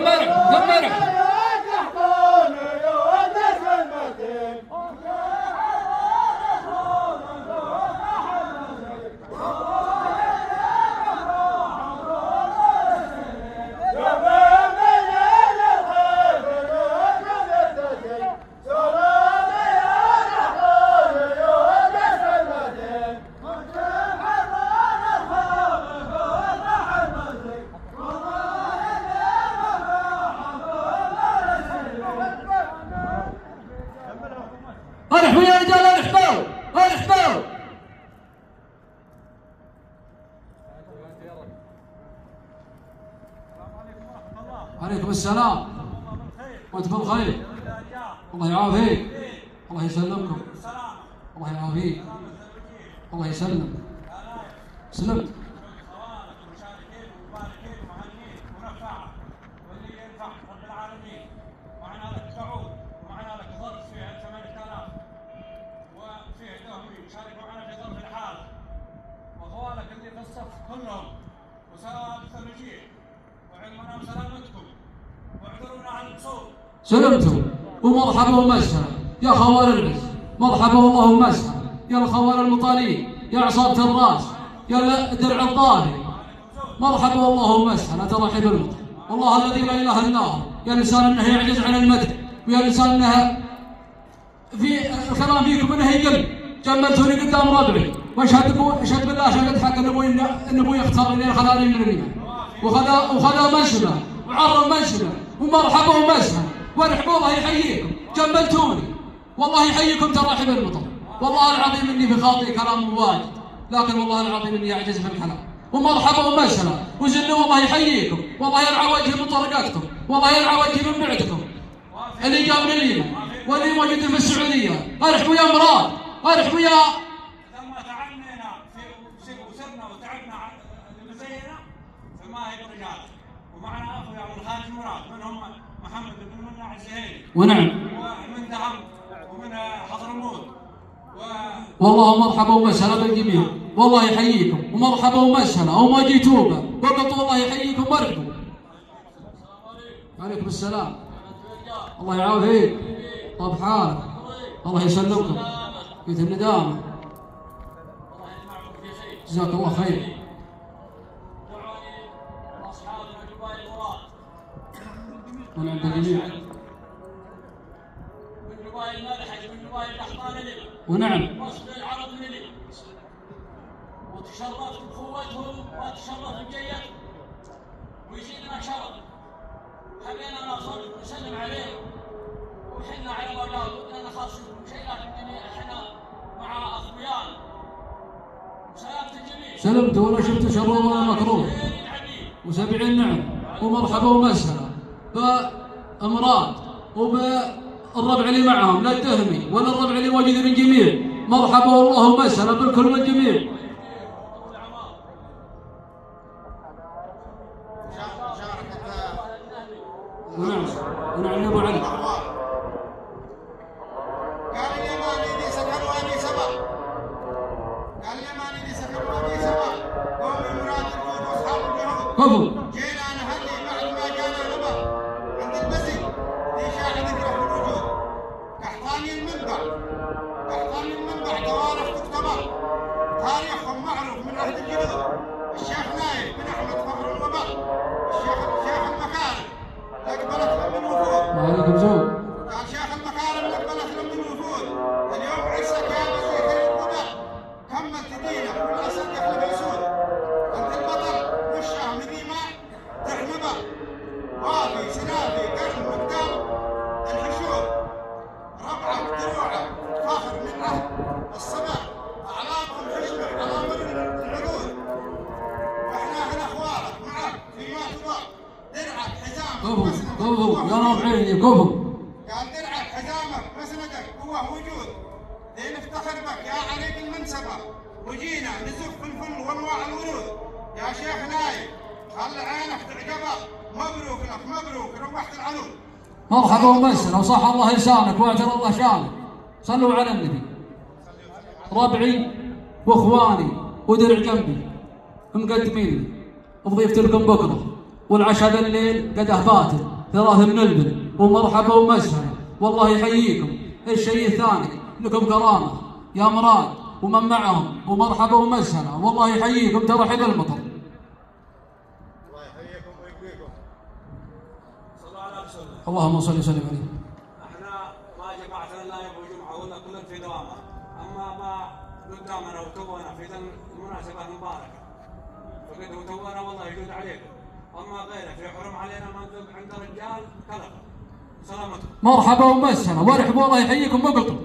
ثمرك ارحبوا يا رجال، ارحبوا ارحبوا. عليكم السلام وانتم بالخير. الله يعافيك، الله يسلمكم، الله يعافيك، الله يسلم. سلمت. كلهم وسلام الثلجين وعلمنا بسلامتكم واعذرونا عن القصور. سلمتم ومرحبا ومسهلا يا خوار العز، مرحبا والله ومسهلا يا الخوار المطالين، يا عصابة الراس، يا درع الظاهر، مرحبا والله ومسهلا ترحب المطر. والله الذي لا اله الا هو، يا الانسان انه يعجز عن المدح، ويا الانسان انها في الكلام فيكم انه يقل. جملتوني قدام ربعي واشهد بالله شهد حق ان ابوي اختار لي الخلاني من الرياض وخذا منشبه وعرض منشبه ومرحبا ومسهلا وارحبوا. الله يحييكم، جملتوني والله يحييكم ترحب المطر. والله العظيم اني في خاطري كلام واجد، لكن والله العظيم اني اعجز في الكلام. ومرحبا ومسهلا وزلوا. والله يحييكم، والله يرعى وجه من طرقاتكم، والله يرعى وجه من بعدكم اللي جاء من اليمن واللي موجود في السعوديه. ارحبوا يا مراد، ارحبوا يا لما تعبنا وسرنا وتعبنا لمزينا فما هي رجال. ومعنا اخويا ابو الخالد مراد منهم محمد بن مناع الزهيري، ونعم، ومن دهم ومن حضرموت والله مرحبا ومسهلا بالجميع. والله يحييكم ومرحبا ومسهلا وما جيتوبه وقلت والله يحييكم وارحبوا. عليكم السلام، الله يعافيك، طاب حالك، الله يسلمكم بيت الندامه، جزاك الله خير. من عند الجميع. ونعم. وتشرفت بقوتهم وتشرفت بجيتهم ويزيدنا شرف. حبينا نسلم عليه وحنا على مولاه ودنا نخاف منكم شيء، لكن احنا مع اخويانا وسلامة الجميع. سلمت ولا شفت شر ولا مكروه و70 نعم ومرحبا ومسهلا بامراض وبالربع اللي معهم، لا الدهمي ولا الربع اللي موجود من جميع. مرحبا والله ومسهلا بالكل والجميع. ونعم ونعم يا ابو علي. قال اليماني دي سكن واني سبا، قال اليماني دي سكن واني سبا، قوم مراد الجود واصحاب الجهود. كفو. جينا نهني بعد ما جانا نبا عند المسجد في شاهد ذكره في الوجود. قحطاني المنبع توارث تكتبه، تاريخهم معروف من عهد الجدود. الشيخ نايف بن احمد فخر الوباء، الشيخ المكارم اقبلت من وفود. وعليكم زود. قال شيخ المكارم اقبلت من وفود. اليوم عيسك يا مسيح القباء، كملت دينك والاسد يحلب يسود. انت البطل والشاه مديمه تحمبه، وافي سنافي قرن مقدام الحشود. ربعك دروعك فاخر من عهد الصبا، اعلامهم حشمه على مر العقود. واحنا هنا اخوارك معك فيما تضاء. درعك حزامك كفو يا رب عيني كفو. قال درعك حزامك مسندك قوه وجود. لين نفتخر بك يا عريق المنسبه، وجينا نزف الفل وانواع الورود. يا شيخ نايف خل عينك تعجبه، مبروك لك مبروك روحت العنود. مرحبا ومسهلا وصح الله لسانك واعتر الله شانك. صلوا على النبي. ربعي واخواني ودرع جنبي مقدمين بضيفت لكم بكره، والعشاء بالليل قد باطل 3 من البن، ومرحبا ومسهلا والله يحييكم. الشيء الثاني لكم كرامة يا مراد ومن معهم، ومرحبا ومسهلا والله يحييكم ترحب المطر. الله يحييكم ويبقيكم. صلوا على رسول الله. اللهم صل وسلم عليه. احنا ما جماعتنا لا يبغوا جمعه ولا كلنا في دوامه، اما ما قدامنا وتونا في ذا المناسبه المباركه فقد وتونا والله يجود عليكم، اما غيره فيحرم علينا ما عند رجال كلفه سلامتكم. مرحبا ومسهلا وارحبوا الله يحييكم بقلتم.